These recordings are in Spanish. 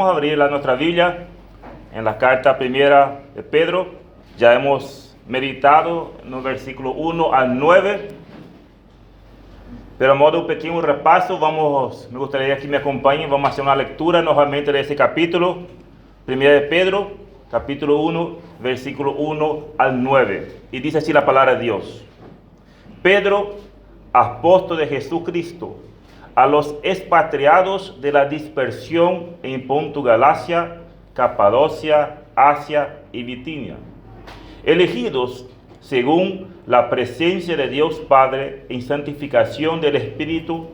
Vamos a abrir nuestra Biblia en la carta primera de Pedro. Ya hemos meditado en el versículo 1 al 9. Pero a modo de un pequeño repaso, me gustaría que me acompañen. Vamos a hacer una lectura nuevamente de ese capítulo. Primera de Pedro, capítulo 1, versículo 1 al 9. Y dice así la palabra de Dios. Pedro, apóstol de Jesucristo, a los expatriados de la dispersión en Ponto, Galacia, Capadocia, Asia y Bitinia, elegidos según la presencia de Dios Padre en santificación del Espíritu,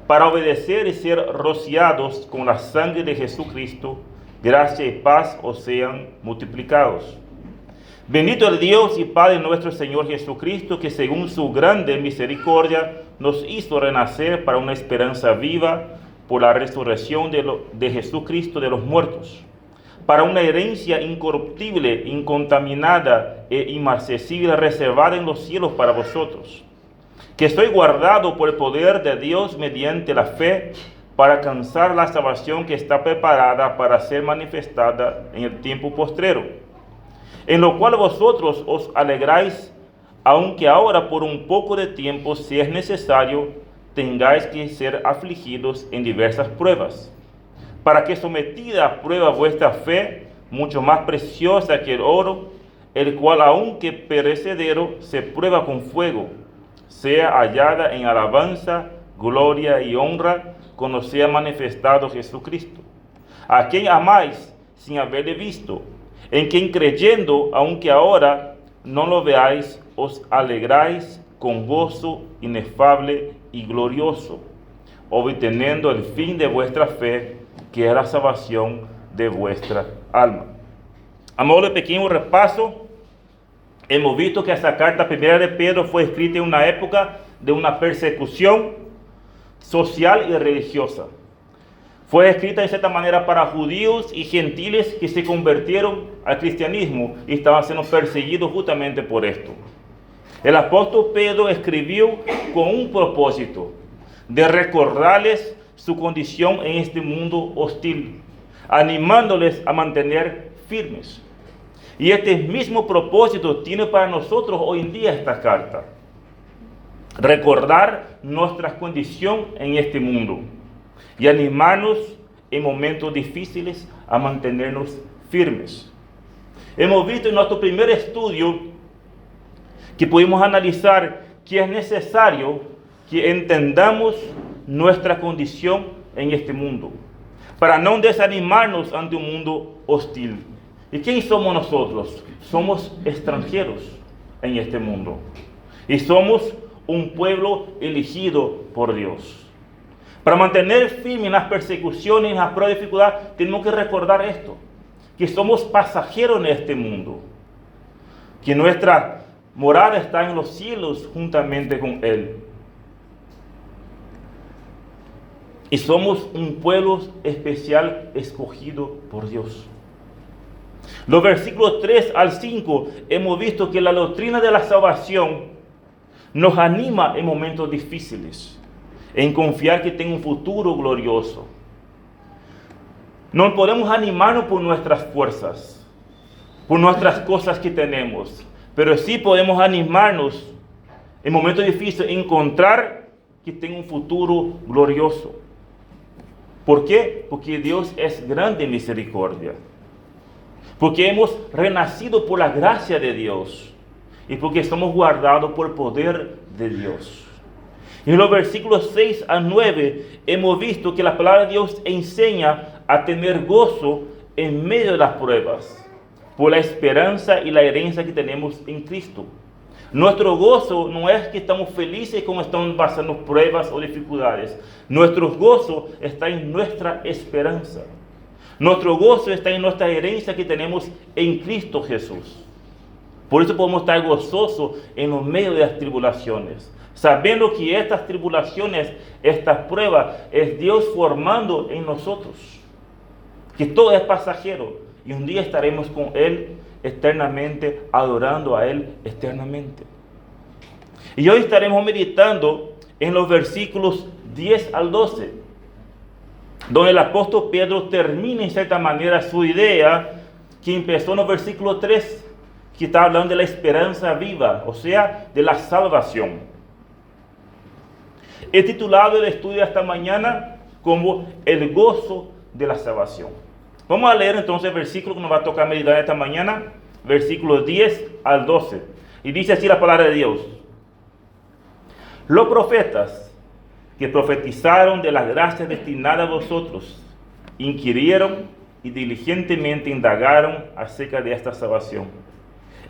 para obedecer y ser rociados con la sangre de Jesucristo, gracia y paz os sean multiplicados. Bendito el Dios y Padre nuestro Señor Jesucristo, que según su grande misericordia nos hizo renacer para una esperanza viva por la resurrección de Jesucristo de los muertos, para una herencia incorruptible, incontaminada e inmarcesible, reservada en los cielos para vosotros, que soy guardado por el poder de Dios mediante la fe, para alcanzar la salvación que está preparada para ser manifestada en el tiempo postrero, en lo cual vosotros os alegráis, aunque ahora por un poco de tiempo, si es necesario, tengáis que ser afligidos en diversas pruebas, para que sometida a prueba vuestra fe, mucho más preciosa que el oro, el cual aunque perecedero se prueba con fuego, sea hallada en alabanza, gloria y honra, cuando sea manifestado Jesucristo, a quien amáis sin haberle visto, en quien creyendo, aunque ahora no lo veáis, os alegráis con gozo inefable y glorioso, obteniendo el fin de vuestra fe, que es la salvación de vuestra alma. A modo de pequeño repaso, hemos visto que esta carta primera de Pedro fue escrita en una época de una persecución social y religiosa. Fue escrita de cierta manera para judíos y gentiles que se convirtieron al cristianismo y estaban siendo perseguidos justamente por esto. El apóstol Pedro escribió con un propósito de recordarles su condición en este mundo hostil, animándoles a mantener firmes. Y este mismo propósito tiene para nosotros hoy en día esta carta: recordar nuestra condición en este mundo y animarnos en momentos difíciles a mantenernos firmes. Hemos visto en nuestro primer estudio que pudimos analizar que es necesario que entendamos nuestra condición en este mundo, para no desanimarnos ante un mundo hostil. ¿Y quién somos nosotros? Somos extranjeros en este mundo y somos un pueblo elegido por Dios. Para mantener firme en las persecuciones, en las pruebas de dificultad, tenemos que recordar esto: que somos pasajeros en este mundo, que nuestra morada está en los cielos juntamente con Él. Y somos un pueblo especial escogido por Dios. Los versículos 3 al 5 hemos visto que la doctrina de la salvación nos anima en momentos difíciles, en confiar que tengo un futuro glorioso. No podemos animarnos por nuestras fuerzas, por nuestras cosas que tenemos, pero sí podemos animarnos en momentos difíciles, encontrar que tengo un futuro glorioso. ¿Por qué? Porque Dios es grande en misericordia, porque hemos renacido por la gracia de Dios y porque somos guardados por el poder de Dios. Y en los versículos 6 a 9 hemos visto que la palabra de Dios enseña a tener gozo en medio de las pruebas, por la esperanza y la herencia que tenemos en Cristo. Nuestro gozo no es que estamos felices cuando estamos pasando pruebas o dificultades. Nuestro gozo está en nuestra esperanza. Nuestro gozo está en nuestra herencia que tenemos en Cristo Jesús. Por eso podemos estar gozosos en los medios de las tribulaciones, sabiendo que estas tribulaciones, estas pruebas, es Dios formando en nosotros, que todo es pasajero y un día estaremos con Él eternamente, adorando a Él eternamente. Y hoy estaremos meditando en los versículos 10 al 12. donde el apóstol Pedro termina en cierta manera su idea que empezó en el versículo 3, que está hablando de la esperanza viva, o sea, de la salvación. He titulado el estudio esta mañana como el gozo de la salvación. Vamos a leer entonces el versículo que nos va a tocar meditar esta mañana, versículos 10 al 12. Y dice así la palabra de Dios: los profetas que profetizaron de las gracias destinadas a vosotros, inquirieron y diligentemente indagaron acerca de esta salvación,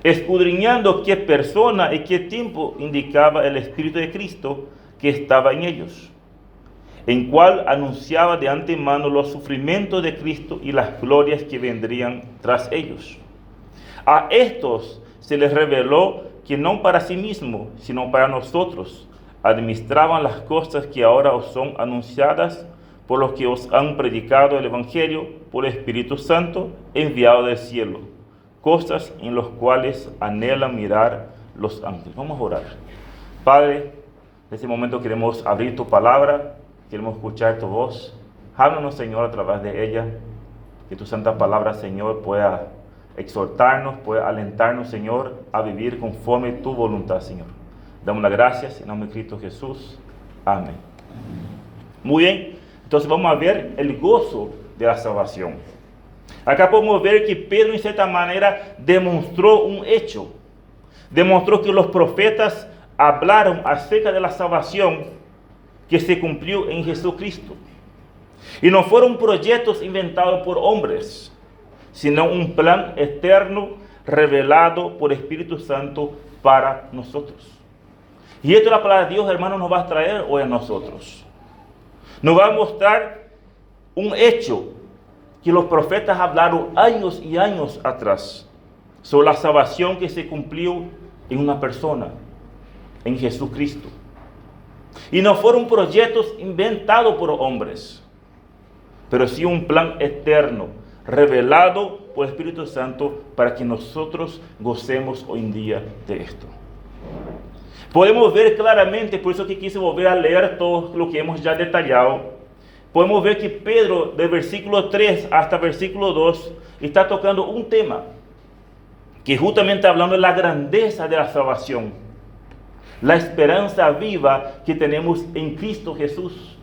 escudriñando qué persona y qué tiempo indicaba el Espíritu de Cristo que estaba en ellos, en cual anunciaba de antemano los sufrimientos de Cristo y las glorias que vendrían tras ellos. A estos se les reveló que no para sí mismos, sino para nosotros, administraban las cosas que ahora os son anunciadas por los que os han predicado el Evangelio por el Espíritu Santo enviado del cielo, cosas en las cuales anhelan mirar los ángeles. Vamos a orar. Padre, en este momento queremos abrir tu palabra, queremos escuchar tu voz. Háblanos, Señor, a través de ella, que tu santa palabra, Señor, pueda exhortarnos, pueda alentarnos, Señor, a vivir conforme tu voluntad, Señor. Damos las gracias en nombre de Cristo Jesús. Amén. Muy bien, entonces vamos a ver el gozo de la salvación. Acá podemos ver que Pedro en cierta manera demostró un hecho. Demostró que los profetas hablaron acerca de la salvación que se cumplió en Jesucristo. Y no fueron proyectos inventados por hombres, sino un plan eterno revelado por el Espíritu Santo para nosotros. Y esto la palabra de Dios, hermanos, nos va a traer hoy a nosotros. Nos va a mostrar un hecho que los profetas hablaron años y años atrás sobre la salvación que se cumplió en una persona, en Jesucristo. Y no fueron proyectos inventados por hombres, pero sí un plan eterno, revelado por el Espíritu Santo para que nosotros gocemos hoy en día de esto. Podemos ver claramente, por eso que quise volver a leer todo lo que hemos ya detallado. Podemos ver que Pedro, del versículo 3 hasta versículo 2, está tocando un tema que justamente hablando de la grandeza de la salvación, la esperanza viva que tenemos en Cristo Jesús.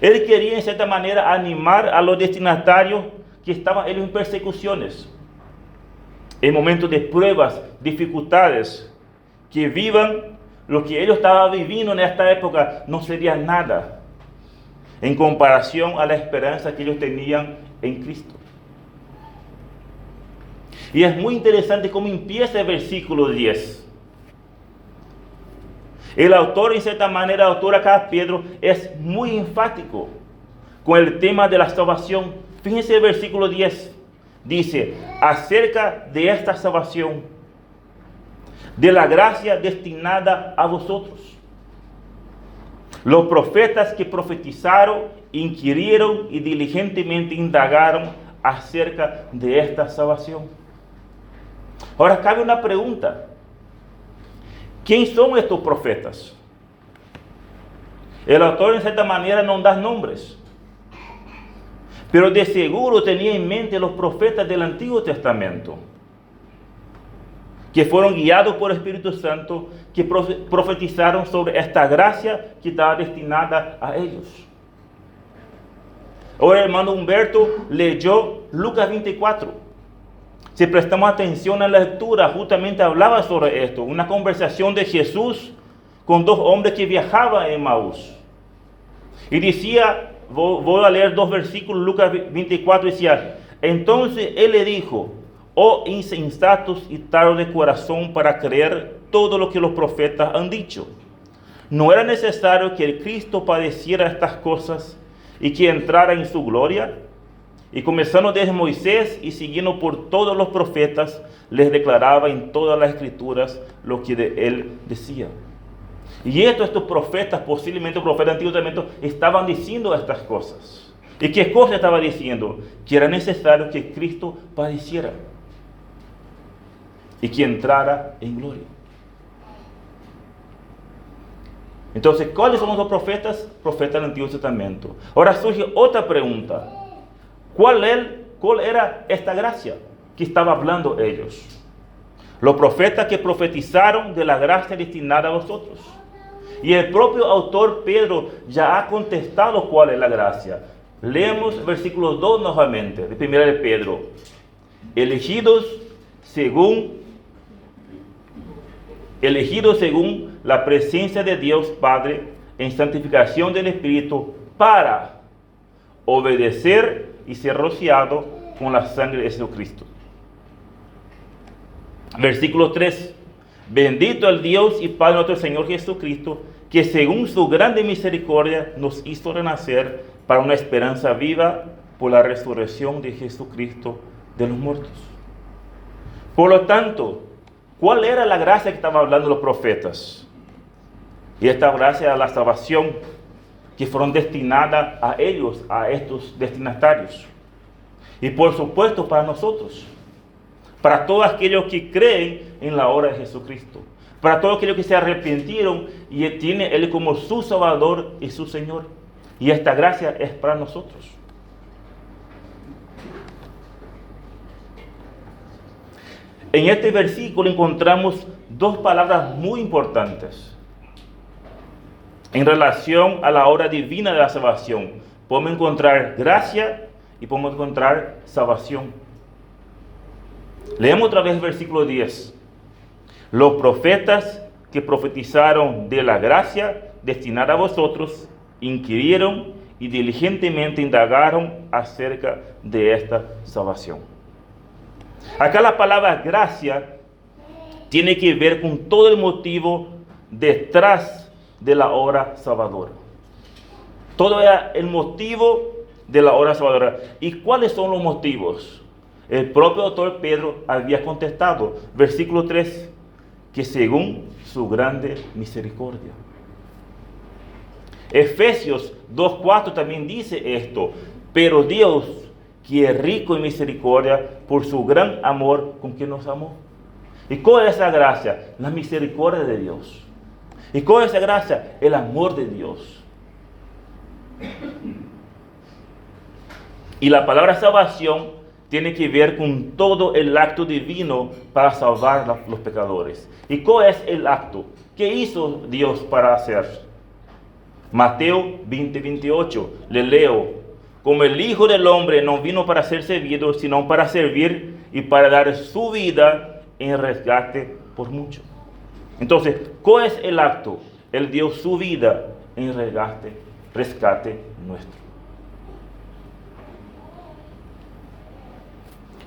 Él quería en cierta manera animar a los destinatarios que estaban ellos en persecuciones, en momentos de pruebas, dificultades, que vivan lo que ellos estaban viviendo en esta época no sería nada en comparación a la esperanza que ellos tenían en Cristo. Y es muy interesante cómo empieza el versículo 10. El autor, en cierta manera, el autor acá, Pedro, es muy enfático con el tema de la salvación. Fíjense el versículo 10. Dice, acerca de esta salvación, de la gracia destinada a vosotros. Los profetas que profetizaron, inquirieron y diligentemente indagaron acerca de esta salvación. Ahora cabe una pregunta. ¿Quién son estos profetas? El autor en cierta manera no da nombres, pero de seguro tenía en mente los profetas del Antiguo Testamento, que fueron guiados por el Espíritu Santo, que profetizaron sobre esta gracia que estaba destinada a ellos. Ahora el hermano Humberto leyó Lucas 24. Si prestamos atención a la lectura, justamente hablaba sobre esto, una conversación de Jesús con dos hombres que viajaban en Maús. Y decía, voy a leer dos versículos, Lucas 24, decía, entonces él le dijo, oh insensatos y tardos de corazón para creer todo lo que los profetas han dicho. ¿No era necesario que el Cristo padeciera estas cosas y que entrara en su gloria? Y comenzando desde Moisés y siguiendo por todos los profetas, les declaraba en todas las escrituras lo que de él decía. Y estos profetas, posiblemente profetas del Antiguo Testamento, estaban diciendo estas cosas. ¿Y qué cosa estaba diciendo? Que era necesario que Cristo padeciera y que entrara en gloria. Entonces, ¿cuáles son los profetas? Profetas del Antiguo Testamento. Ahora surge otra pregunta. ¿Cuál era esta gracia que estaban hablando ellos? Los profetas que profetizaron de la gracia destinada a vosotros. Y el propio autor Pedro ya ha contestado cuál es la gracia. Leemos versículo 2 nuevamente, de 1 de Pedro. Elegidos según la presencia de Dios Padre en santificación del Espíritu para obedecer y ser rociado con la sangre de Jesucristo. Versículo 3. Bendito el Dios y Padre nuestro Señor Jesucristo, que según su grande misericordia nos hizo renacer para una esperanza viva por la resurrección de Jesucristo de los muertos. Por lo tanto, ¿cuál era la gracia que estaban hablando los profetas? Y esta gracia era la salvación que fueron destinadas a ellos, a estos destinatarios. Y por supuesto para nosotros, para todos aquellos que creen en la obra de Jesucristo, para todos aquellos que se arrepintieron y tienen Él como su Salvador y su Señor. Y esta gracia es para nosotros. En este versículo encontramos dos palabras muy importantes en relación a la obra divina de la salvación. Podemos encontrar gracia y podemos encontrar salvación. Leemos otra vez el versículo 10. Los profetas que profetizaron de la gracia destinada a vosotros, inquirieron y diligentemente indagaron acerca de esta salvación. Acá la palabra gracia tiene que ver con todo el motivo detrás de la obra salvadora. Todo era el motivo de la obra salvadora. ¿Y cuáles son los motivos? El propio autor Pedro había contestado, versículo 3, que según su grande misericordia. Efesios 2:4 también dice esto, pero Dios, que es rico en misericordia, por su gran amor con que nos amó. ¿Y cuál es esa gracia? La misericordia de Dios. ¿Y cuál es esa gracia? El amor de Dios. Y la palabra salvación tiene que ver con todo el acto divino para salvar a los pecadores. ¿Y cuál es el acto? ¿Qué hizo Dios para hacer? Mateo 20:28, le leo. Como el Hijo del Hombre no vino para ser servido, sino para servir y para dar su vida en rescate por muchos. Entonces, ¿cuál es el acto? Él dio su vida en rescate nuestro.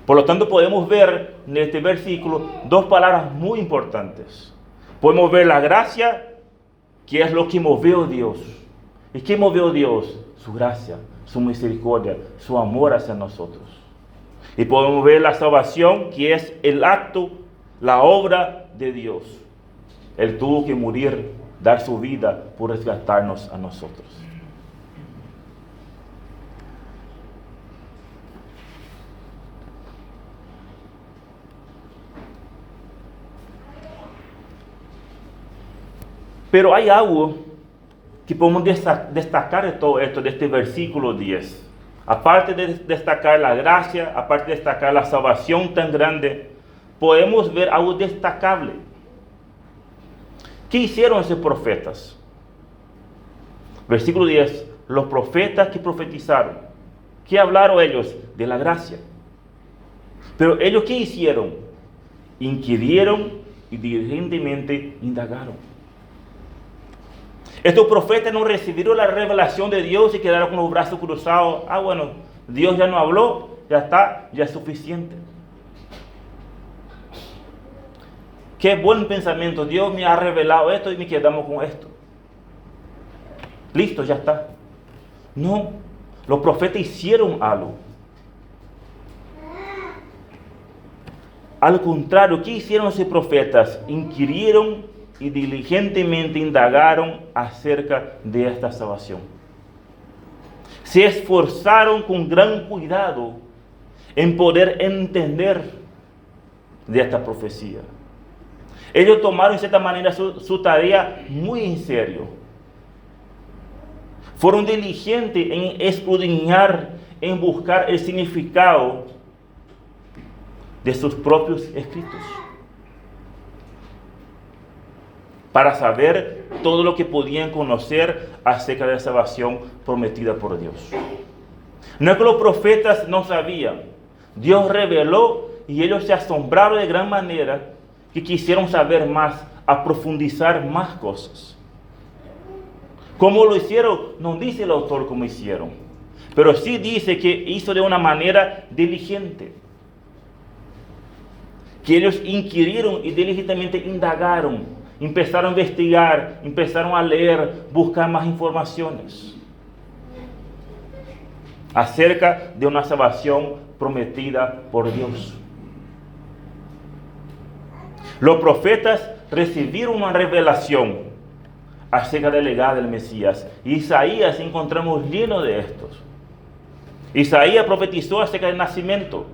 Por lo tanto, podemos ver en este versículo dos palabras muy importantes. Podemos ver la gracia, que es lo que movió a Dios. ¿Y qué movió a Dios? Su gracia, su misericordia, su amor hacia nosotros. Y podemos ver la salvación, que es el acto, la obra de Dios. Él tuvo que morir, dar su vida por rescatarnos a nosotros. Pero hay algo que podemos destacar de todo esto, de este versículo 10. Aparte de destacar la gracia, aparte de destacar la salvación tan grande, podemos ver algo destacable. ¿Qué hicieron esos profetas? Versículo 10. Los profetas que profetizaron. ¿Qué hablaron ellos? De la gracia. Pero ellos, ¿qué hicieron? Inquirieron y diligentemente indagaron. Estos profetas no recibieron la revelación de Dios y quedaron con los brazos cruzados. Bueno, Dios ya no habló, ya está, ya es suficiente. Qué buen pensamiento, Dios me ha revelado esto y me quedamos con esto. Listo, ya está. No, los profetas hicieron algo. Al contrario, ¿qué hicieron esos profetas? Inquirieron y diligentemente indagaron acerca de esta salvación. Se esforzaron con gran cuidado en poder entender de esta profecía. Ellos tomaron en cierta manera su tarea muy en serio. Fueron diligentes en escudriñar, en buscar el significado de sus propios escritos, para saber todo lo que podían conocer acerca de la salvación prometida por Dios. No es que los profetas no sabían, Dios reveló y ellos se asombraron de gran manera que quisieron saber más, a profundizar más cosas. ¿Cómo lo hicieron? No dice el autor cómo hicieron, pero sí dice que hizo de una manera diligente, que ellos inquirieron y diligentemente indagaron, empezaron a investigar, empezaron a leer, buscar más informaciones acerca de una salvación prometida por Dios. Los profetas recibieron una revelación acerca del legado del Mesías. Isaías encontramos lleno de estos. Isaías profetizó acerca del nacimiento,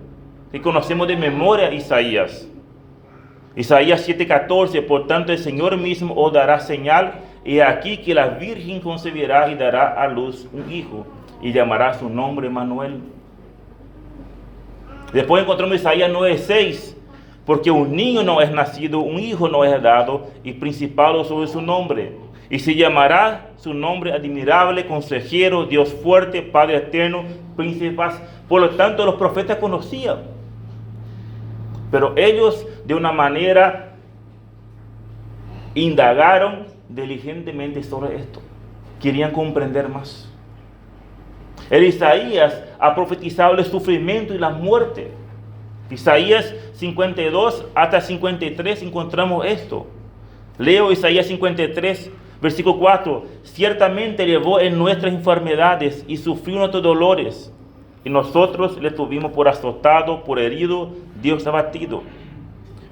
que conocemos de memoria Isaías. Isaías 7:14, por tanto el Señor mismo os dará señal, y aquí que la Virgen concebirá y dará a luz un hijo, y llamará su nombre Emmanuel. Después encontramos Isaías 9:6, porque un niño no es nacido, un hijo no es dado, y principado sobre su nombre. Y se llamará su nombre admirable, consejero, Dios fuerte, Padre eterno, príncipe de paz. Por lo tanto, los profetas conocían, pero ellos de una manera indagaron diligentemente sobre esto. Querían comprender más. El Isaías ha profetizado el sufrimiento y la muerte. Isaías 52 hasta 53 encontramos esto. Leo Isaías 53, versículo 4. Ciertamente llevó en nuestras enfermedades y sufrió nuestros dolores, y nosotros le tuvimos por azotado, por herido, Dios abatido.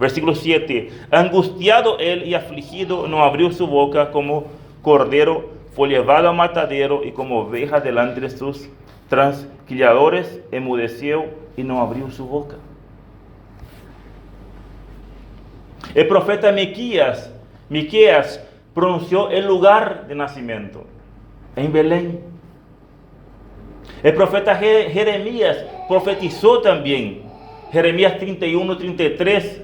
Versículo 7. Angustiado él y afligido, no abrió su boca, como cordero fue llevado a matadero, y como oveja delante de sus trasquilladores enmudeció y no abrió su boca. El profeta Miqueas pronunció el lugar de nacimiento, en Belén. El profeta Jeremías profetizó también, Jeremías 31:33.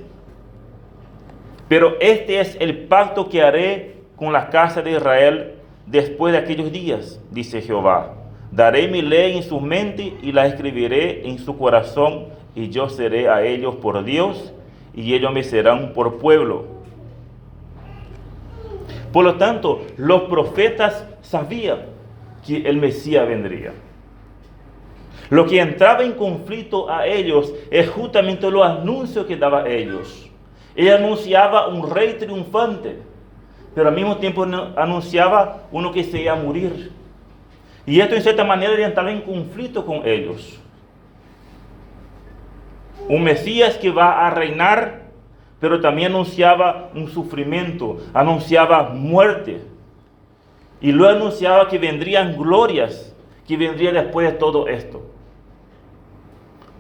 Pero este es el pacto que haré con la casa de Israel después de aquellos días, dice Jehová. Daré mi ley en su mente y la escribiré en su corazón, y yo seré a ellos por Dios, y ellos me serán por pueblo. Por lo tanto, los profetas sabían que el Mesías vendría. Lo que entraba en conflicto a ellos es justamente los anuncios que daba a ellos. Él anunciaba un rey triunfante, pero al mismo tiempo anunciaba uno que se iba a morir. Y esto en cierta manera entraba en conflicto con ellos. Un Mesías que va a reinar, pero también anunciaba un sufrimiento, anunciaba muerte. Y luego anunciaba que vendrían glorias, que vendría después de todo esto.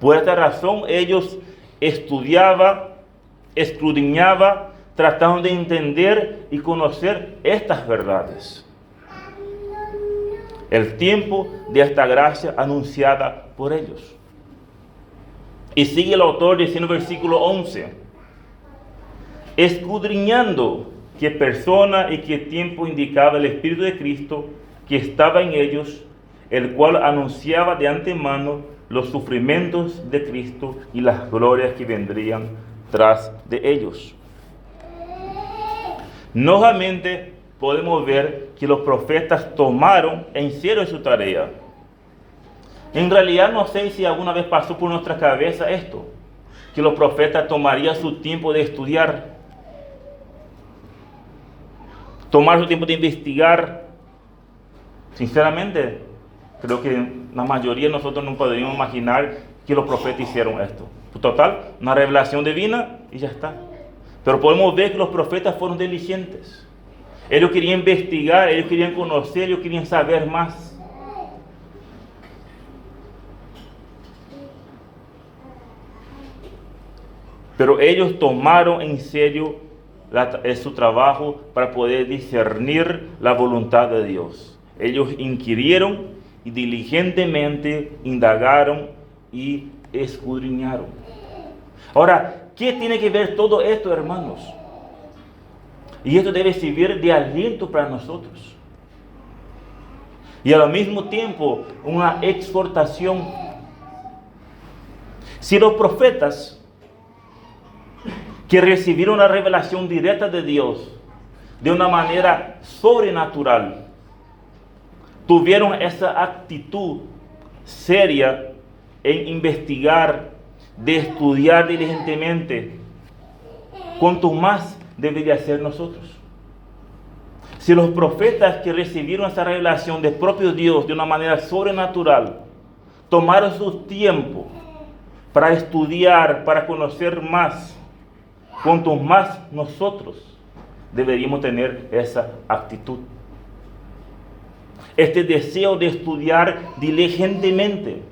Por esta razón ellos estudiaban, escudriñaban, trataban de entender y conocer estas verdades. El tiempo de esta gracia anunciada por ellos. Y sigue el autor diciendo en el versículo 11. Escudriñando qué persona y qué tiempo indicaba el Espíritu de Cristo que estaba en ellos, el cual anunciaba de antemano los sufrimientos de Cristo y las glorias que vendrían tras de ellos. Nuevamente podemos ver que los profetas tomaron en serio su tarea. En realidad no sé si alguna vez pasó por nuestra cabeza esto, que los profetas tomarían su tiempo de estudiar, tomar su tiempo de investigar. Sinceramente, creo que la mayoría de nosotros no podríamos imaginar que los profetas hicieron esto. Total, una revelación divina y ya está. Pero podemos ver que los profetas fueron diligentes. Ellos querían investigar, ellos querían conocer, ellos querían saber más. Pero ellos tomaron en serio su trabajo para poder discernir la voluntad de Dios. Ellos inquirieron y diligentemente indagaron y escudriñaron. Ahora, ¿qué tiene que ver todo esto, hermanos? Y esto debe servir de aliento para nosotros. Y al mismo tiempo, una exhortación. Si los profetas que recibieron la revelación directa de Dios de una manera sobrenatural, tuvieron esa actitud seria en investigar, de estudiar diligentemente, cuanto más debería ser nosotros. Si los profetas que recibieron esa revelación del propio Dios de una manera sobrenatural tomaron su tiempo para estudiar, para conocer más, cuanto más nosotros deberíamos tener esa actitud. Este deseo de estudiar diligentemente,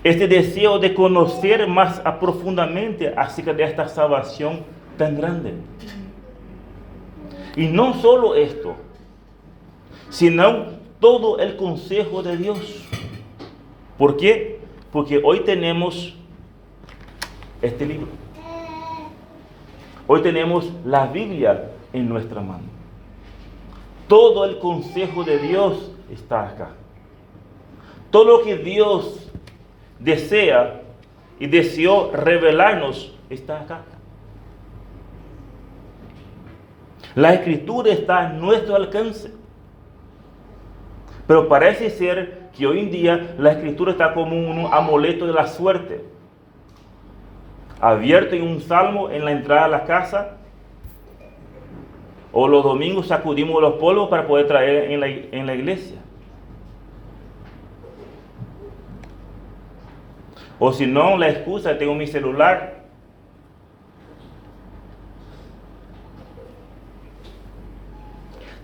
este deseo de conocer más profundamente acerca de esta salvación tan grande. Y no solo esto, sino todo el consejo de Dios. ¿Por qué? Porque hoy tenemos este libro. Hoy tenemos la Biblia en nuestra mano. Todo el consejo de Dios está acá. Todo lo que Dios desea y deseó revelarnos está acá. La Escritura está a nuestro alcance. Pero parece ser que hoy en día la Escritura está como un amuleto de la suerte. Abierto en un salmo en la entrada a la casa. O los domingos sacudimos los polvos para poder traer en la iglesia. O si no, la excusa, tengo mi celular.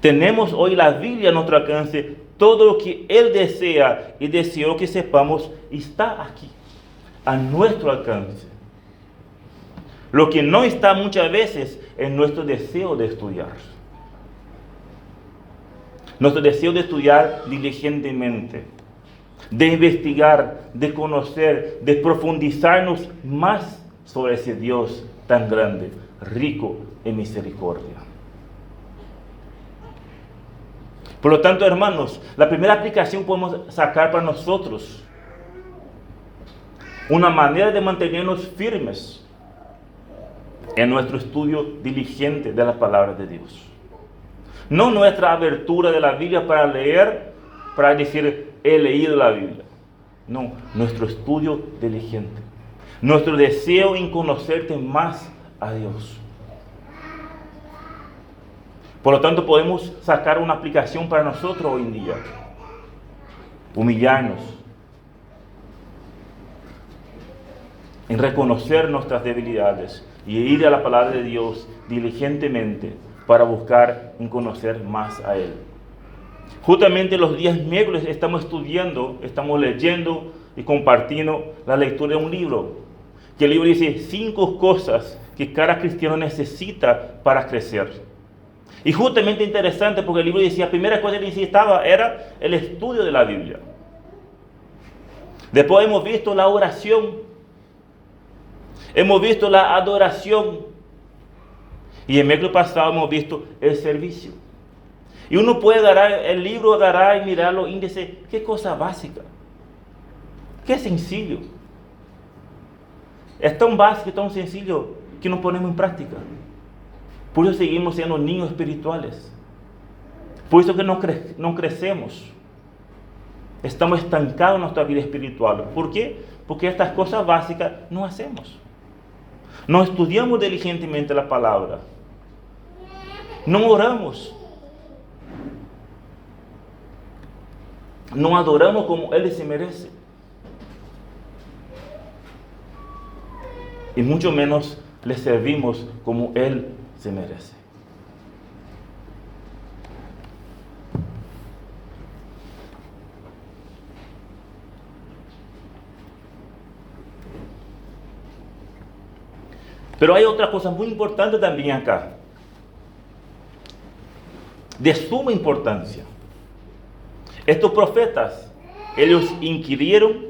Tenemos hoy la Biblia a nuestro alcance. Todo lo que Él desea y deseó que sepamos está aquí, a nuestro alcance. Lo que no está muchas veces es nuestro deseo de estudiar. Nuestro deseo de estudiar diligentemente, de investigar, de conocer, de profundizarnos más sobre ese Dios tan grande, rico en misericordia. Por lo tanto, hermanos, la primera aplicación que podemos sacar para nosotros, una manera de mantenernos firmes en nuestro estudio diligente de la palabra de Dios. No nuestra abertura de la Biblia para leer, para decir, he leído la Biblia. No, nuestro estudio diligente. Nuestro deseo en conocerte más a Dios. Por lo tanto, podemos sacar una aplicación para nosotros hoy en día. Humillarnos. En reconocer nuestras debilidades y ir a la palabra de Dios diligentemente para buscar en conocer más a Él. Justamente los días miércoles estamos estudiando, estamos leyendo y compartiendo la lectura de un libro. Que el libro dice 5 cosas que cada cristiano necesita para crecer. Y justamente interesante porque el libro decía, la primera cosa que necesitaba era el estudio de la Biblia. Después hemos visto la oración. Hemos visto la adoración. Y el miércoles pasado hemos visto el servicio. Y uno puede agarrar el libro, agarrar y mirarlo y decir, qué cosa básica. Qué sencillo. Es tan básico y tan sencillo que no ponemos en práctica. Por eso seguimos siendo niños espirituales. Por eso que no crecemos. Estamos estancados en nuestra vida espiritual. ¿Por qué? Porque estas cosas básicas no hacemos. No estudiamos diligentemente la palabra. No oramos. No adoramos como Él se merece. Y mucho menos le servimos como Él se merece. Pero hay otra cosa muy importante también acá. De suma importancia. Estos profetas, ellos inquirieron,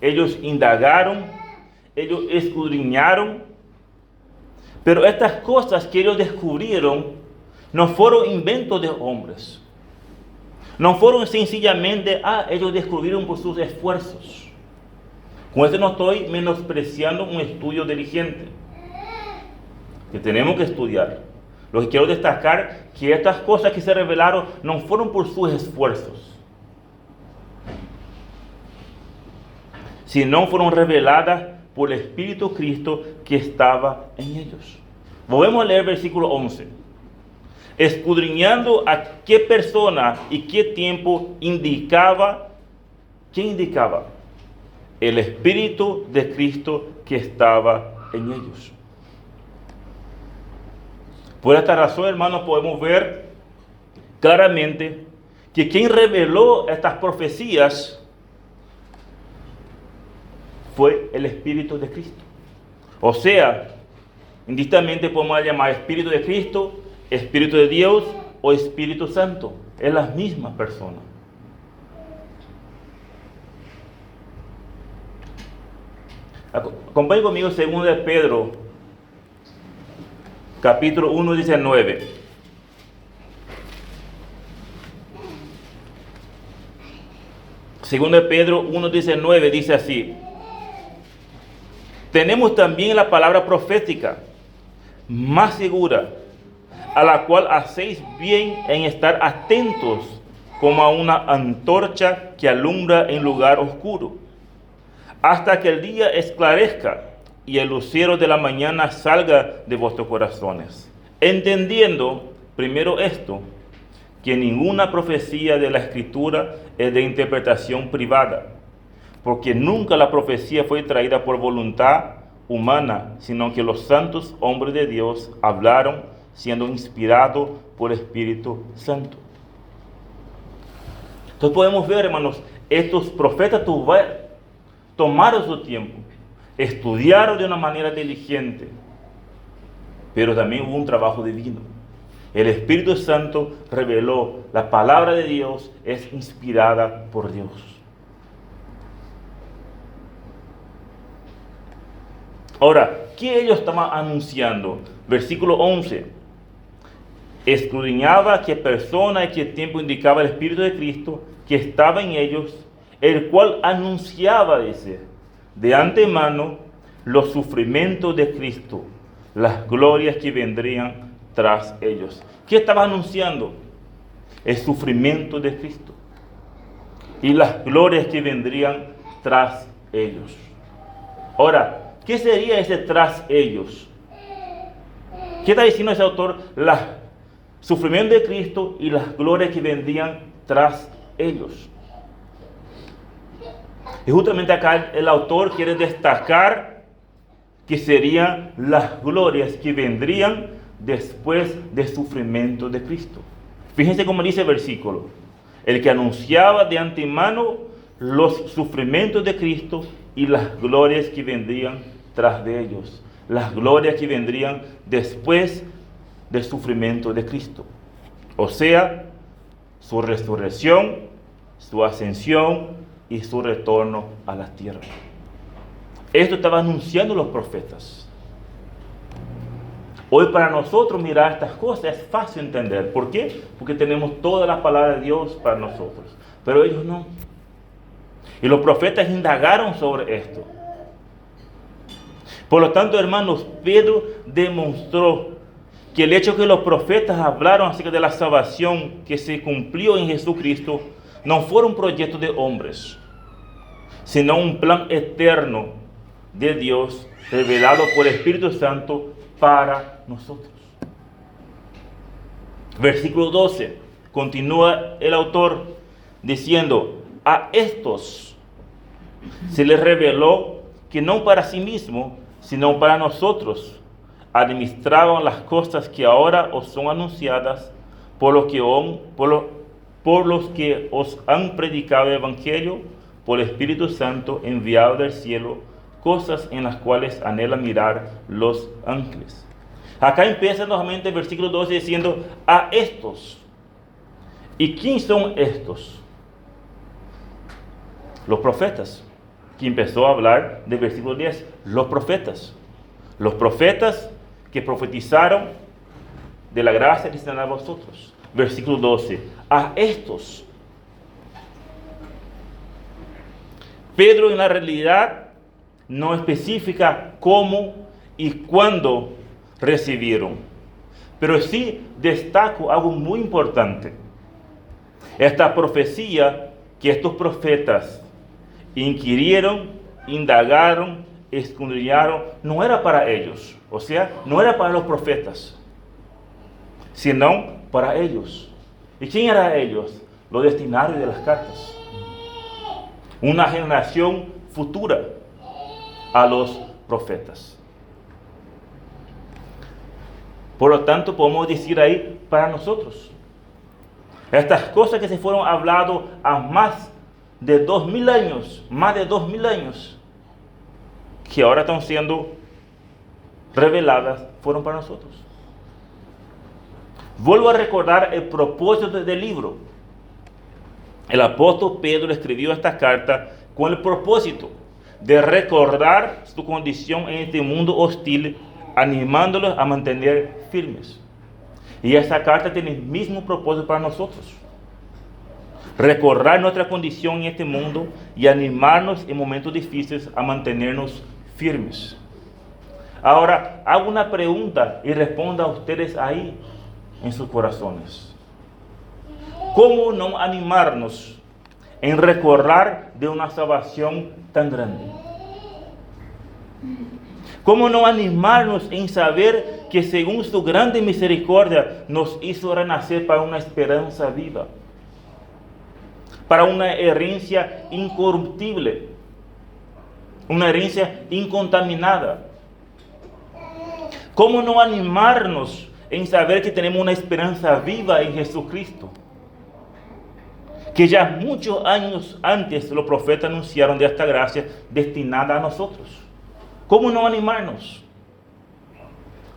ellos indagaron, ellos escudriñaron, pero estas cosas que ellos descubrieron no fueron inventos de hombres. No fueron sencillamente, ellos descubrieron por sus esfuerzos. Con esto no estoy menospreciando un estudio diligente, que tenemos que estudiar. Lo que quiero destacar que estas cosas que se revelaron no fueron por sus esfuerzos, sino fueron reveladas por el Espíritu Cristo que estaba en ellos. Volvemos a leer versículo 11. Escudriñando a qué persona y qué tiempo indicaba. ¿Qué indicaba? El Espíritu de Cristo que estaba en ellos. Por esta razón, hermanos, podemos ver claramente que quien reveló estas profecías fue el Espíritu de Cristo. O sea, indistintamente podemos llamar Espíritu de Cristo, Espíritu de Dios o Espíritu Santo. Es la misma persona. Acompáñenme conmigo 2 de Pedro, capítulo 1, 19. Segundo de Pedro 1:19 dice así: tenemos también la palabra profética más segura, a la cual hacéis bien en estar atentos como a una antorcha que alumbra en lugar oscuro, hasta que el día esclarezca y el lucero de la mañana salga de vuestros corazones. Entendiendo primero esto, que ninguna profecía de la Escritura es de interpretación privada, porque nunca la profecía fue traída por voluntad humana, sino que los santos hombres de Dios hablaron siendo inspirados por el Espíritu Santo. Entonces podemos ver, hermanos, estos profetas tomaron su tiempo, estudiaron de una manera diligente, pero también hubo un trabajo divino. El Espíritu Santo reveló, la palabra de Dios es inspirada por Dios. Ahora, ¿qué ellos estaban anunciando? Versículo 11. Escudriñaba qué persona y qué tiempo indicaba el Espíritu de Cristo que estaba en ellos, el cual anunciaba, dice, de antemano los sufrimientos de Cristo, las glorias que vendrían tras ellos. ¿Qué estaba anunciando? El sufrimiento de Cristo y las glorias que vendrían tras ellos. Ahora, ¿qué sería ese tras ellos? ¿Qué está diciendo ese autor? Los sufrimientos de Cristo y las glorias que vendrían tras ellos. Y justamente acá el autor quiere destacar que serían las glorias que vendrían después del sufrimiento de Cristo. Fíjense cómo dice el versículo: el que anunciaba de antemano los sufrimientos de Cristo y las glorias que vendrían tras de ellos. Las glorias que vendrían después del sufrimiento de Cristo. O sea, su resurrección, su ascensión y su retorno a la tierra. Esto estaba anunciando los profetas. Hoy para nosotros mirar estas cosas es fácil entender. ¿Por qué? Porque tenemos toda la palabra de Dios para nosotros. Pero ellos no. Y los profetas indagaron sobre esto. Por lo tanto, hermanos, Pedro demostró que el hecho que los profetas hablaron acerca de la salvación que se cumplió en Jesucristo no fueron proyectos de hombres, sino un plan eterno de Dios revelado por el Espíritu Santo para nosotros. Versículo 12, continúa el autor diciendo: a estos se les reveló que no para sí mismo, sino para nosotros, administraban las cosas que ahora os son anunciadas por los que os han predicado el Evangelio por el Espíritu Santo enviado del cielo, cosas en las cuales anhelan mirar los ángeles. Acá empieza nuevamente el versículo 12 diciendo: a estos. ¿Y quién son estos? Los profetas, que empezó a hablar del versículo 10, los profetas que profetizaron de la gracia que se dan a vosotros. Versículo 12, a estos. Pedro en la realidad no especifica cómo y cuándo recibieron, pero sí destaco algo muy importante. Esta profecía que estos profetas inquirieron, indagaron, escudriñaron, no era para ellos, o sea, no era para los profetas, sino para ellos. ¿Y quién eran ellos? Los destinatarios de las cartas. Una generación futura a los profetas. Por lo tanto, podemos decir ahí para nosotros. Estas cosas que se fueron hablando a más de 2000 años, que ahora están siendo reveladas, fueron para nosotros. Vuelvo a recordar el propósito del libro. El apóstol Pedro escribió esta carta con el propósito de recordar su condición en este mundo hostil, animándolos a mantener firmes. Y esta carta tiene el mismo propósito para nosotros. Recordar nuestra condición en este mundo y animarnos en momentos difíciles a mantenernos firmes. Ahora, hago una pregunta y responda a ustedes ahí en sus corazones. ¿Cómo no animarnos en recordar de una salvación tan grande? ¿Cómo no animarnos en saber que según su grande misericordia nos hizo renacer para una esperanza viva? Para una herencia incorruptible, una herencia incontaminada. ¿Cómo no animarnos en saber que tenemos una esperanza viva en Jesucristo? Que ya muchos años antes los profetas anunciaron de esta gracia destinada a nosotros. ¿Cómo no animarnos?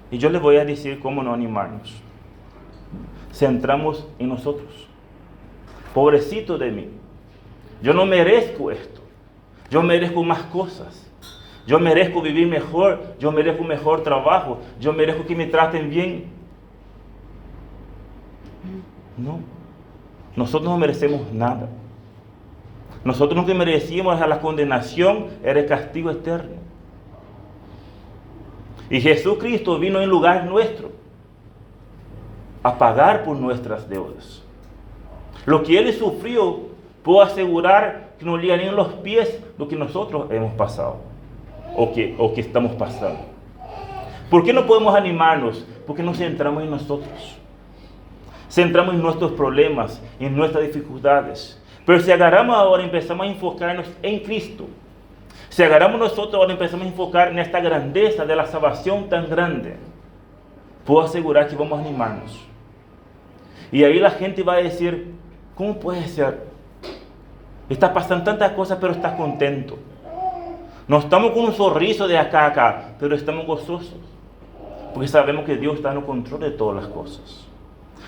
Y yo les voy a decir cómo no animarnos. Centramos en nosotros. Pobrecito de mí. Yo no merezco esto. Yo merezco más cosas. Yo merezco vivir mejor. Yo merezco un mejor trabajo. Yo merezco que me traten bien. No. Nosotros no merecemos nada. Nosotros lo que merecíamos era la condenación, era el castigo eterno. Y Jesucristo vino en lugar nuestro a pagar por nuestras deudas. Lo que Él sufrió, puedo asegurar que nos ligarían los pies lo que nosotros hemos pasado o que estamos pasando. ¿Por qué no podemos animarnos? Porque nos centramos en nosotros. Centramos en nuestros problemas, en nuestras dificultades. Pero si agarramos ahora y empezamos a enfocarnos en Cristo, si agarramos nosotros ahora y empezamos a enfocar en esta grandeza de la salvación tan grande, puedo asegurar que vamos a animarnos. Y ahí la gente va a decir, ¿cómo puede ser? Está pasando tantas cosas, pero está contento. No estamos con un sorriso de acá a acá, pero estamos gozosos. Porque sabemos que Dios está en el control de todas las cosas.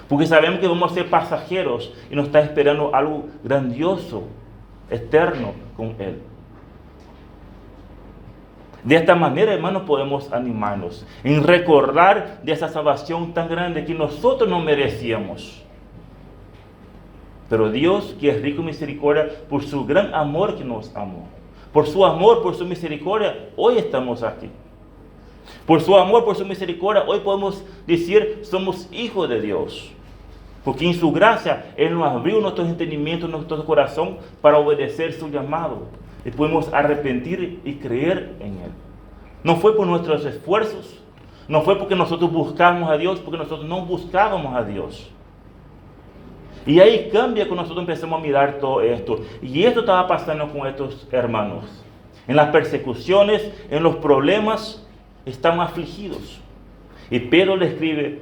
Porque sabemos que vamos a ser pasajeros y nos está esperando algo grandioso, eterno con Él. De esta manera, hermanos, podemos animarnos en recordar de esa salvación tan grande que nosotros no merecíamos. Pero Dios, que es rico en misericordia, por su gran amor que nos amó, por su amor, por su misericordia, hoy estamos aquí. Por su amor, por su misericordia, hoy podemos decir, somos hijos de Dios. Porque en su gracia, Él nos abrió nuestros entendimientos, nuestro corazón, para obedecer su llamado. Y podemos arrepentir y creer en Él. No fue por nuestros esfuerzos, no fue porque nosotros buscamos a Dios, porque nosotros no buscábamos a Dios. Y ahí cambia cuando nosotros empezamos a mirar todo esto. Y esto estaba pasando con estos hermanos. En las persecuciones, en los problemas, están afligidos. Y Pedro le escribe,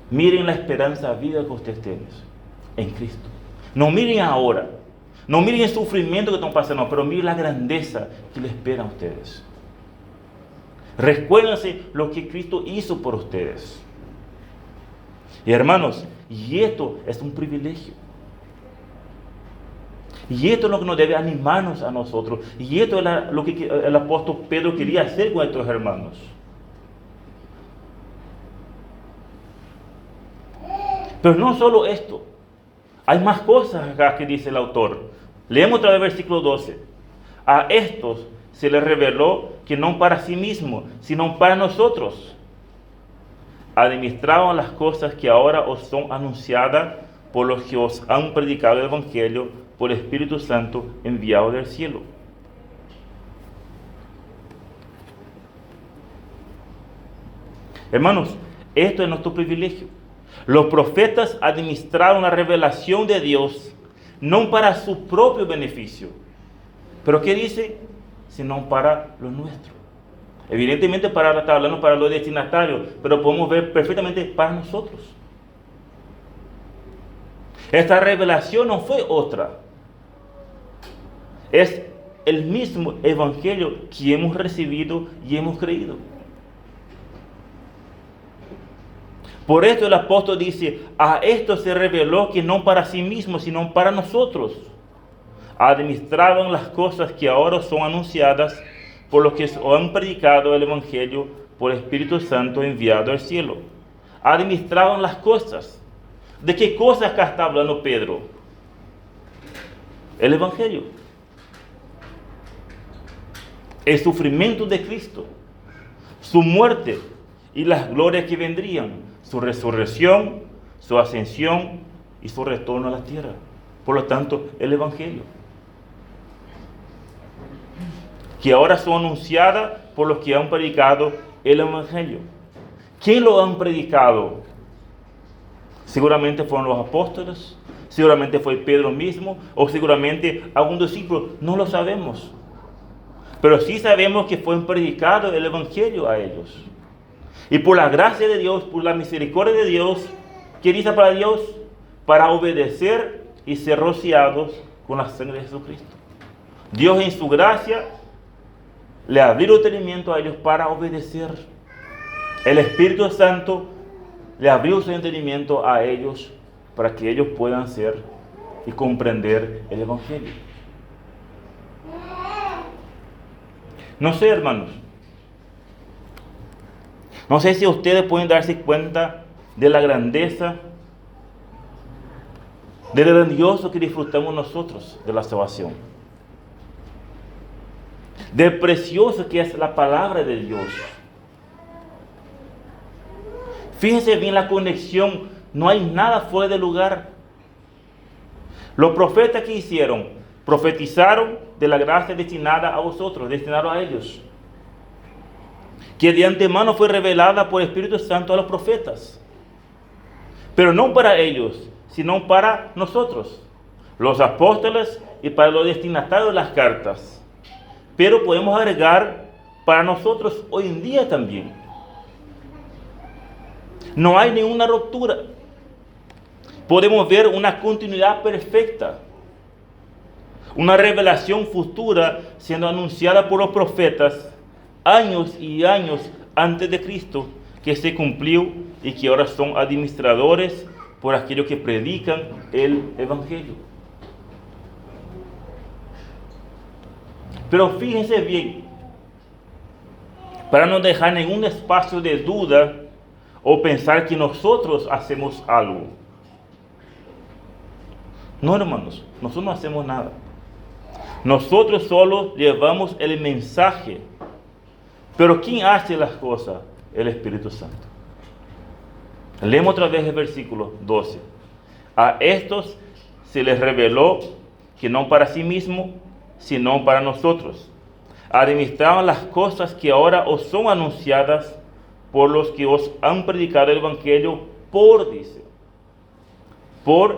miren la esperanza viva que ustedes tienen en Cristo. No miren ahora. No miren el sufrimiento que están pasando, pero miren la grandeza que les espera a ustedes. Recuérdense lo que Cristo hizo por ustedes. Y hermanos, y esto es un privilegio. Y esto es lo que nos debe animarnos a nosotros. Y esto es lo que el apóstol Pedro quería hacer con estos hermanos. Pero no solo esto. Hay más cosas acá que dice el autor. Leemos otra vez el versículo 12. A estos se les reveló que no para sí mismos, sino para nosotros administraban las cosas que ahora os son anunciadas por los que os han predicado el Evangelio por el Espíritu Santo enviado del cielo. Hermanos, esto es nuestro privilegio. Los profetas administraron la revelación de Dios no para su propio beneficio. ¿Pero qué dice? Sino para lo nuestro. Evidentemente está hablando para los destinatarios, pero podemos ver perfectamente para nosotros. Esta revelación no fue otra. Es el mismo evangelio que hemos recibido y hemos creído. Por esto el apóstol dice, a esto se reveló que no para sí mismo, sino para nosotros. Administraban las cosas que ahora son anunciadas por los que han predicado el Evangelio por el Espíritu Santo enviado al cielo. Administraban las cosas. ¿De qué cosas acá está hablando Pedro? El Evangelio. El sufrimiento de Cristo. Su muerte y las glorias que vendrían. Su resurrección, su ascensión y su retorno a la tierra. Por lo tanto, el Evangelio. Que ahora son anunciadas por los que han predicado el Evangelio. ¿Quién lo han predicado? Seguramente fueron los apóstoles, seguramente fue Pedro mismo, o seguramente algún discípulo, no lo sabemos. Pero sí sabemos que fue predicado el Evangelio a ellos. Y por la gracia de Dios, por la misericordia de Dios, ¿qué dice para Dios? Para obedecer y ser rociados con la sangre de Jesucristo. Dios en su gracia le abrió entendimiento a ellos para obedecer. El Espíritu Santo le abrió su entendimiento a ellos para que ellos puedan ser y comprender el Evangelio. No sé, hermanos. No sé si ustedes pueden darse cuenta de la grandeza, de lo grandioso que disfrutamos nosotros de la salvación. De precioso que es la palabra de Dios. Fíjense bien la conexión, no hay nada fuera de lugar. Los profetas que hicieron, profetizaron de la gracia destinada a vosotros, destinada a ellos. Que de antemano fue revelada por el Espíritu Santo a los profetas. Pero no para ellos, sino para nosotros, los apóstoles y para los destinatarios de las cartas. Pero podemos agregar para nosotros hoy en día también. No hay ninguna ruptura. Podemos ver una continuidad perfecta. Una revelación futura siendo anunciada por los profetas años y años antes de Cristo, que se cumplió y que ahora son administradores por aquellos que predican el Evangelio. Pero fíjense bien, para no dejar ningún espacio de duda o pensar que nosotros hacemos algo. No, hermanos, nosotros no hacemos nada. Nosotros solo llevamos el mensaje. Pero ¿quién hace las cosas? El Espíritu Santo. Leemos otra vez el versículo 12. A estos se les reveló que no para sí mismo, sino para nosotros. Administraban las cosas que ahora os son anunciadas por los que os han predicado el Evangelio por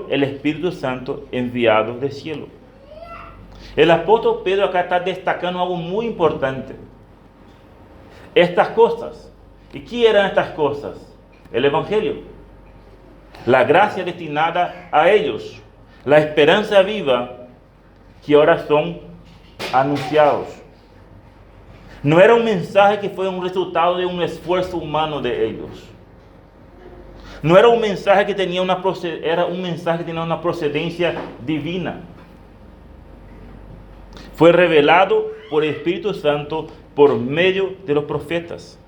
el Espíritu Santo enviado del cielo. El apóstol Pedro acá está destacando algo muy importante. Estas cosas. ¿Y qué eran estas cosas? El Evangelio. La gracia destinada a ellos. La esperanza viva que ahora son anunciados. No era un mensaje que fue un resultado de un esfuerzo humano de ellos. No era un mensaje que tenía una procedencia divina. Fue revelado por el Espíritu Santo por medio de los profetas.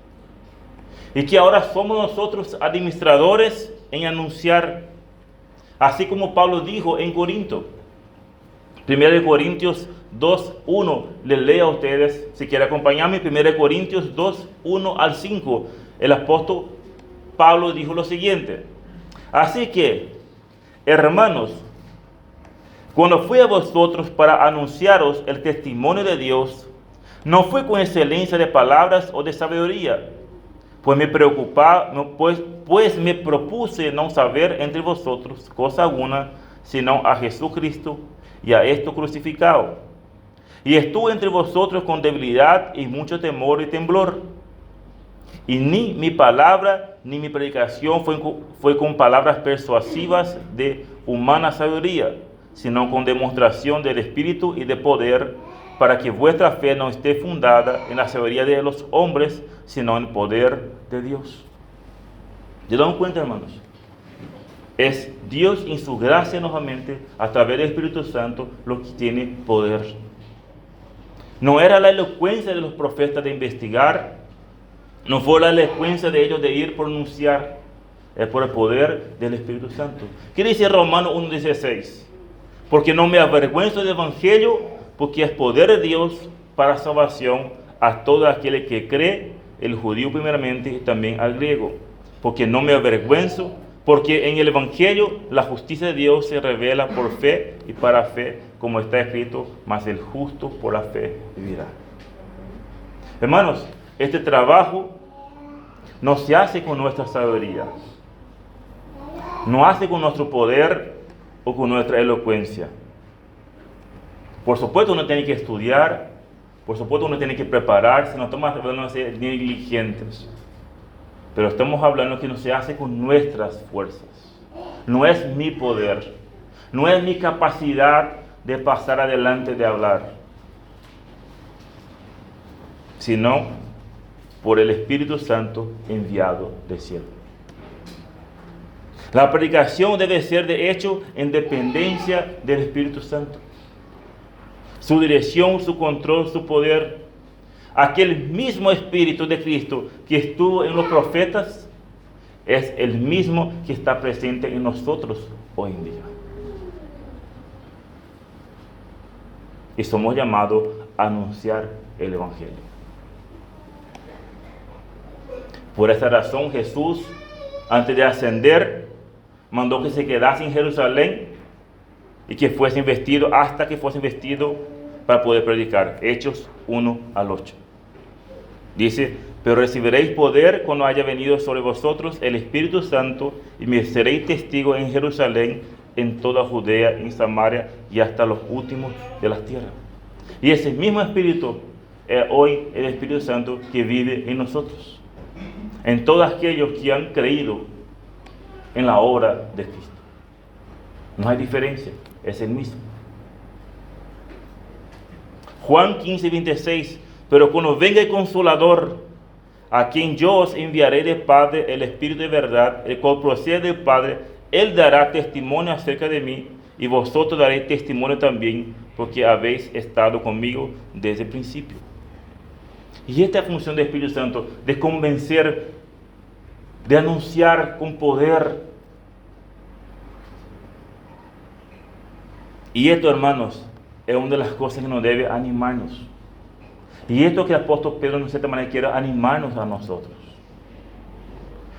Y que ahora somos nosotros administradores en anunciar, así como Pablo dijo en Corinto. 1 Corintios 2:1, les leo a ustedes, si quieren acompañarme, 1 Corintios 2:1-5. El apóstol Pablo dijo lo siguiente: así que, hermanos, cuando fui a vosotros para anunciaros el testimonio de Dios, no fue con excelencia de palabras o de sabiduría, pues me propuse no saber entre vosotros cosa alguna, sino a Jesucristo y a esto crucificado. Y estuve entre vosotros con debilidad y mucho temor y temblor. Y ni mi palabra ni mi predicación fue con palabras persuasivas de humana sabiduría, sino con demostración del Espíritu y de poder, para que vuestra fe no esté fundada en la sabiduría de los hombres, sino en el poder de Dios. ¿Se dan cuenta, hermanos? Es Dios en su gracia nuevamente, a través del Espíritu Santo, lo que tiene poder. No era la elocuencia de los profetas de investigar, no fue la elocuencia de ellos de ir a pronunciar, es por el poder del Espíritu Santo. ¿Qué dice Romanos 1:16? Porque no me avergüenzo del Evangelio, porque es poder de Dios para salvación a todo aquel que cree, el judío primeramente y también al griego. Porque no me avergüenzo, porque en el Evangelio la justicia de Dios se revela por fe y para fe, como está escrito, mas el justo por la fe vivirá. Hermanos, este trabajo no se hace con nuestra sabiduría, no hace con nuestro poder o con nuestra elocuencia. Por supuesto uno tiene que estudiar, por supuesto uno tiene que prepararse, no estamos hablando de ser negligentes, pero estamos hablando que no se hace con nuestras fuerzas. No es mi poder, no es mi capacidad de pasar adelante, de hablar, sino por el Espíritu Santo enviado del cielo. La predicación debe ser de hecho en dependencia del Espíritu Santo. Su dirección, su control, su poder. Aquel mismo Espíritu de Cristo que estuvo en los profetas es el mismo que está presente en nosotros hoy en día. Y somos llamados a anunciar el Evangelio. Por esta razón Jesús, antes de ascender, mandó que se quedase en Jerusalén y que fuese investido hasta que fuese investido para poder predicar. Hechos 1-8. Dice: pero recibiréis poder cuando haya venido sobre vosotros el Espíritu Santo, y me seréis testigos en Jerusalén, en toda Judea, en Samaria y hasta los últimos de la tierra. Y ese mismo Espíritu hoy el Espíritu Santo que vive en nosotros, en todos aquellos que han creído en la obra de Cristo. No hay diferencia, es el mismo. Juan 15:26, pero cuando venga el Consolador, a quien yo os enviaré del Padre, el Espíritu de verdad, el cual procede del Padre, Él dará testimonio acerca de mí, y vosotros daréis testimonio también, porque habéis estado conmigo desde el principio. Y esta es la función del Espíritu Santo, de convencer, de anunciar con poder. Y esto, hermanos, es una de las cosas que nos debe animarnos. Y esto que el apóstol Pedro, de cierta manera, quiere animarnos a nosotros,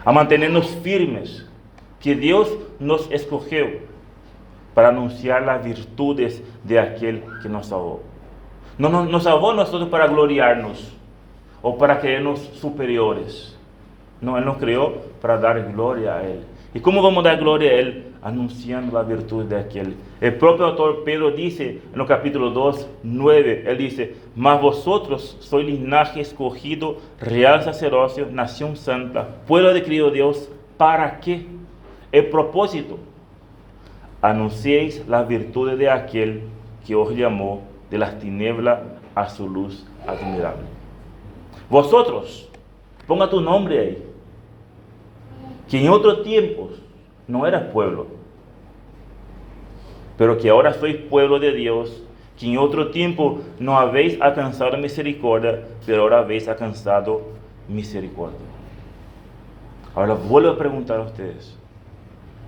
a mantenernos firmes, que Dios nos escogió para anunciar las virtudes de aquel que nos salvó. No nos salvó a nosotros para gloriarnos o para creernos superiores. No, Él nos creó para dar gloria a Él. ¿Y cómo vamos a dar gloria a Él? Anunciando la virtud de aquel. El propio autor Pedro dice en el capítulo 2:9, él dice: mas vosotros sois linaje escogido, real sacerdocio, nación santa, pueblo adquirido de Dios. ¿Para qué? El propósito: anunciéis las virtudes de aquel que os llamó de las tinieblas a su luz admirable. Vosotros, ponga tu nombre ahí, que en otros tiempos no eras pueblo, pero que ahora sois pueblo de Dios, que en otro tiempo no habéis alcanzado misericordia, pero ahora habéis alcanzado misericordia. Ahora vuelvo a preguntar a ustedes,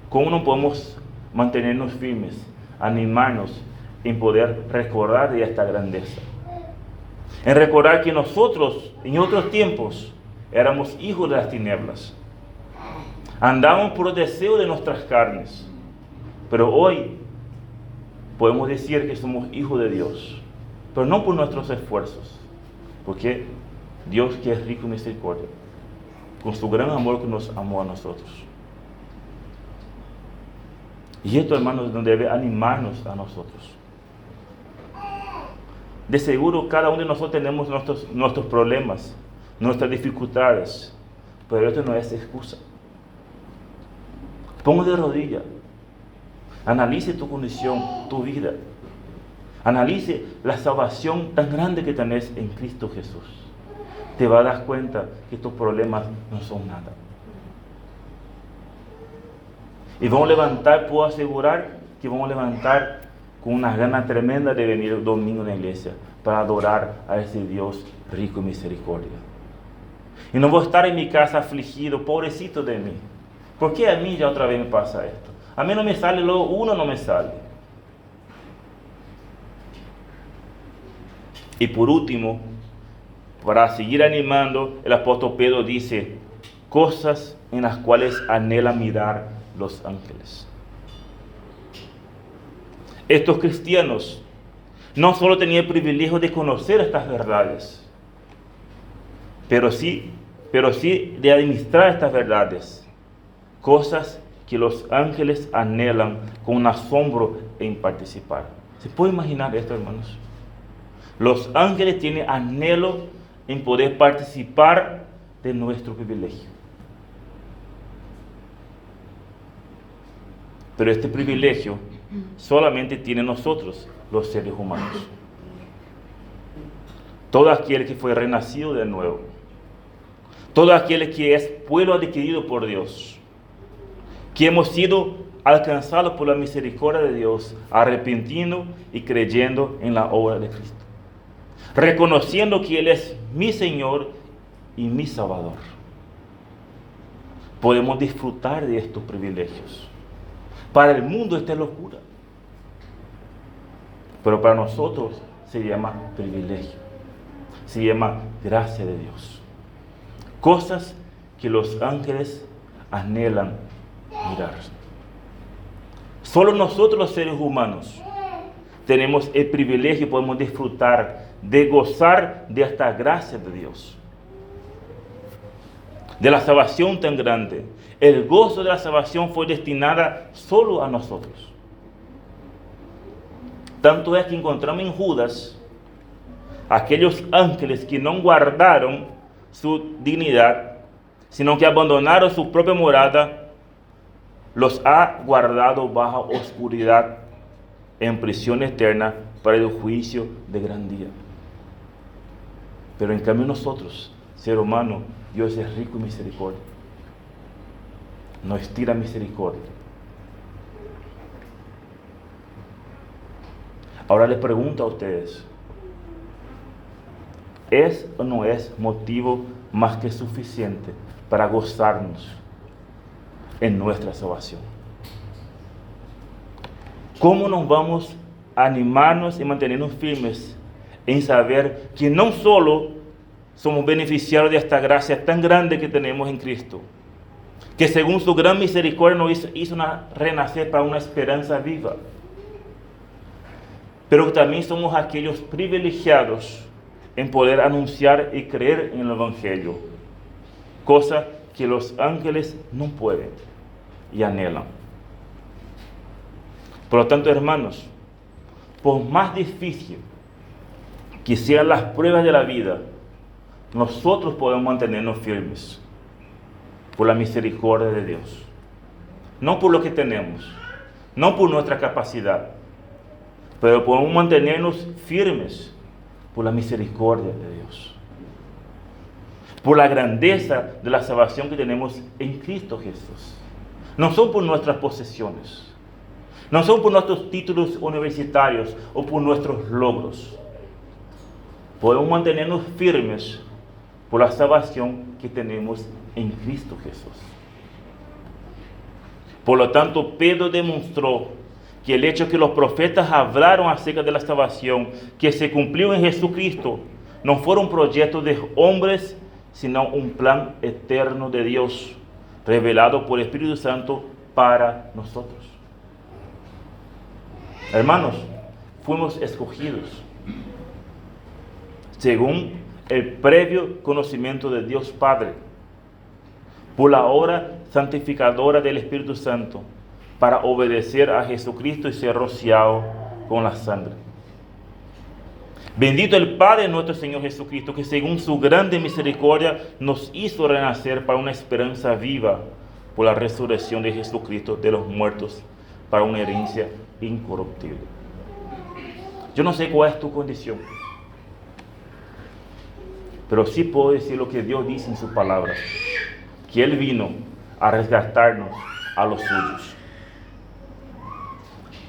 ¿cómo no podemos mantenernos firmes, animarnos en poder recordar de esta grandeza? En recordar que nosotros en otros tiempos éramos hijos de las tinieblas, andábamos por los deseos de nuestras carnes, pero hoy podemos decir que somos hijos de Dios, pero no por nuestros esfuerzos, porque Dios, que es rico en misericordia, con su gran amor que nos amó a nosotros. Y esto, hermanos, debe animarnos a nosotros. De seguro cada uno de nosotros tenemos nuestros problemas, nuestras dificultades, pero esto no es excusa. Ponte de rodillas, analice tu condición, tu vida, analice la salvación tan grande que tenés en Cristo Jesús. Te vas a dar cuenta que tus problemas no son nada. Y vamos a levantar, puedo asegurar que vamos a levantar con una gana tremenda de venir el domingo en la iglesia para adorar a ese Dios rico en misericordia. Y no voy a estar en mi casa afligido, pobrecito de mí. ¿Por qué a mí ya otra vez me pasa esto? A mí no me sale, luego uno no me sale. Y por último, para seguir animando, el apóstol Pedro dice, cosas en las cuales anhela mirar los ángeles. Estos cristianos no solo tenían el privilegio de conocer estas verdades, pero sí de administrar estas verdades, cosas que los ángeles anhelan con un asombro en participar. ¿Se puede imaginar esto, hermanos? Los ángeles tienen anhelo en poder participar de nuestro privilegio. Pero este privilegio solamente tiene nosotros, los seres humanos. Todo aquel que fue renacido de nuevo, todo aquel que es pueblo adquirido por Dios, que hemos sido alcanzados por la misericordia de Dios, arrepintiendo y creyendo en la obra de Cristo, reconociendo que Él es mi Señor y mi Salvador. Podemos disfrutar de estos privilegios. Para el mundo esta es locura, pero para nosotros se llama privilegio, se llama gracia de Dios. Cosas que los ángeles anhelan mirar. Solo nosotros los seres humanos tenemos el privilegio y podemos disfrutar de gozar de esta gracia de Dios, de la salvación tan grande. El gozo de la salvación fue destinada solo a nosotros. Tanto es que encontramos en Judas aquellos ángeles que no guardaron su dignidad, sino que abandonaron su propia morada, los ha guardado bajo oscuridad en prisión eterna para el juicio de gran día. Pero en cambio nosotros, ser humano, Dios es rico en misericordia, nos estira misericordia. Ahora les pregunto a ustedes, ¿es o no es motivo más que suficiente para gozarnos en nuestra salvación? ¿Cómo nos vamos a animarnos y mantenernos firmes en saber que no solo somos beneficiarios de esta gracia tan grande que tenemos en Cristo, que según su gran misericordia nos hizo renacer para una esperanza viva, pero que también somos aquellos privilegiados en poder anunciar y creer en el Evangelio, cosa que los ángeles no pueden y anhelan? Por lo tanto, hermanos, por más difícil que sean las pruebas de la vida, nosotros podemos mantenernos firmes por la misericordia de Dios, no por lo que tenemos, no por nuestra capacidad, pero podemos mantenernos firmes por la misericordia de Dios, por la grandeza de la salvación que tenemos en Cristo Jesús. No son por nuestras posesiones, No son por nuestros títulos universitarios o por nuestros logros. Podemos mantenernos firmes por la salvación que tenemos en Cristo Jesús. Por lo tanto, Pedro demostró que el hecho que los profetas hablaron acerca de la salvación que se cumplió en Jesucristo no fue un proyecto de hombres, sino un plan eterno de Dios, revelado por el Espíritu Santo para nosotros. Hermanos, fuimos escogidos según el previo conocimiento de Dios Padre, por la obra santificadora del Espíritu Santo, para obedecer a Jesucristo y ser rociado con la sangre. Bendito el Padre de nuestro Señor Jesucristo, que según su grande misericordia nos hizo renacer para una esperanza viva por la resurrección de Jesucristo de los muertos, para una herencia incorruptible. Yo no sé cuál es tu condición, pero sí puedo decir lo que Dios dice en su palabra, que Él vino a resgatarnos a los suyos.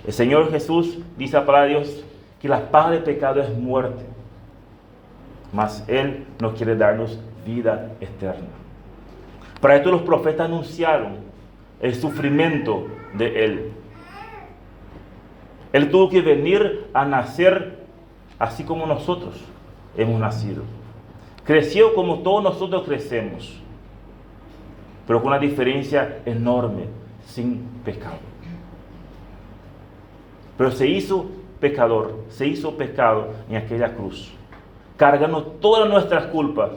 El Señor Jesús dice a la palabra de Dios que la paga del pecado es muerte, mas Él nos quiere darnos vida eterna. Para esto los profetas anunciaron el sufrimiento de Él. Él tuvo que venir a nacer así como nosotros hemos nacido. Creció como todos nosotros crecemos, pero con una diferencia enorme, sin pecado. Pero se hizo pecador, se hizo pecado en aquella cruz, cargando todas nuestras culpas.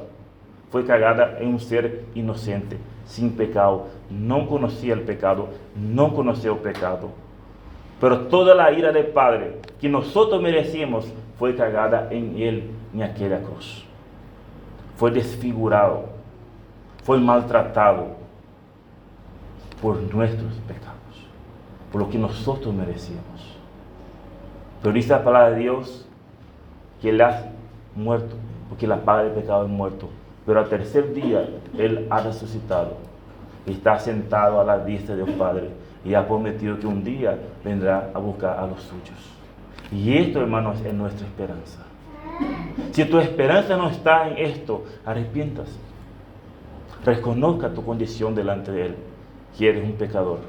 Fue cargada en un ser inocente, sin pecado. No conocía el pecado, no conoció el pecado. Pero toda la ira del Padre que nosotros merecíamos fue cargada en Él, en aquella cruz. Fue desfigurado, fue maltratado por nuestros pecados, por lo que nosotros merecíamos. Pero dice la palabra de Dios que Él ha muerto, porque la paga del pecado es muerto. Pero al tercer día Él ha resucitado y está sentado a la diestra del Padre y ha prometido que un día vendrá a buscar a los suyos. Y esto, hermanos, es nuestra esperanza. Si tu esperanza no está en esto, arrepiéntase. Reconozca tu condición delante de Él, que eres un pecador.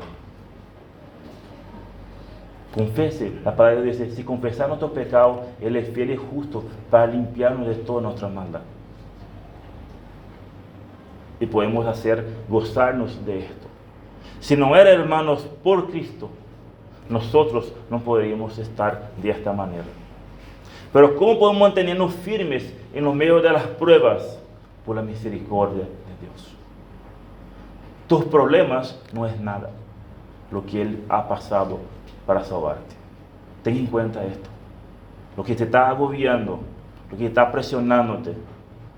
Confese, la palabra de Dios dice, si confesamos nuestros pecados, Él es fiel y justo para limpiarnos de toda nuestra maldad. Y podemos gozarnos de esto. Si no era, hermanos, por Cristo, nosotros no podríamos estar de esta manera. Pero ¿cómo podemos mantenernos firmes en los medios de las pruebas? Por la misericordia de Dios. Tus problemas no es nada lo que Él ha pasado para salvarte. Ten en cuenta esto. Lo que te está agobiando, lo que está presionándote,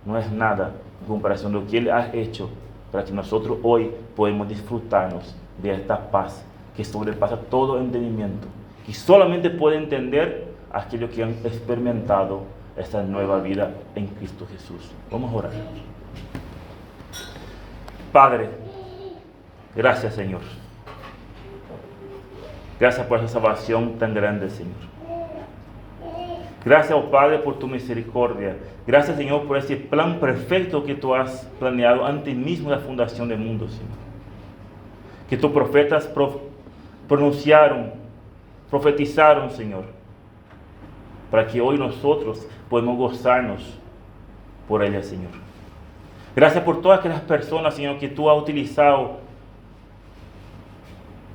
no es nada en comparación a lo que Él ha hecho para que nosotros hoy podamos disfrutarnos de esta paz que sobrepasa todo entendimiento y solamente puede entender aquellos que han experimentado esta nueva vida en Cristo Jesús. Vamos a orar. Padre, gracias, Señor. Gracias por esa salvación tan grande, Señor. Gracias, oh Padre, por tu misericordia. Gracias, Señor, por ese plan perfecto que tú has planeado antes mismo de la fundación del mundo, Señor. Que tus profetas profetizaron, Señor, para que hoy nosotros podamos gozarnos por ella, Señor. Gracias por todas aquellas personas, Señor, que tú has utilizado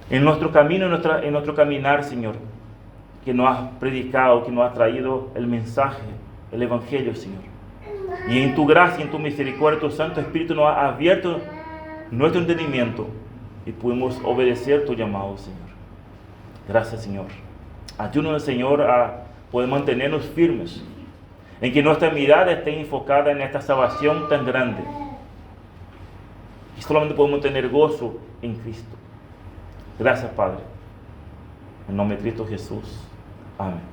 en nuestro camino, en nuestro caminar, Señor, que nos has predicado, que nos has traído el mensaje, el Evangelio, Señor. Y en tu gracia, en tu misericordia, tu Santo Espíritu nos ha abierto nuestro entendimiento y pudimos obedecer tu llamado, Señor. Gracias, Señor. Ayúdanos, Señor, a poder mantenernos firmes, en que nuestra mirada esté enfocada en esta salvación tan grande. Y solamente podemos tener gozo en Cristo. Gracias, Padre. En nombre de Cristo Jesús. Amén.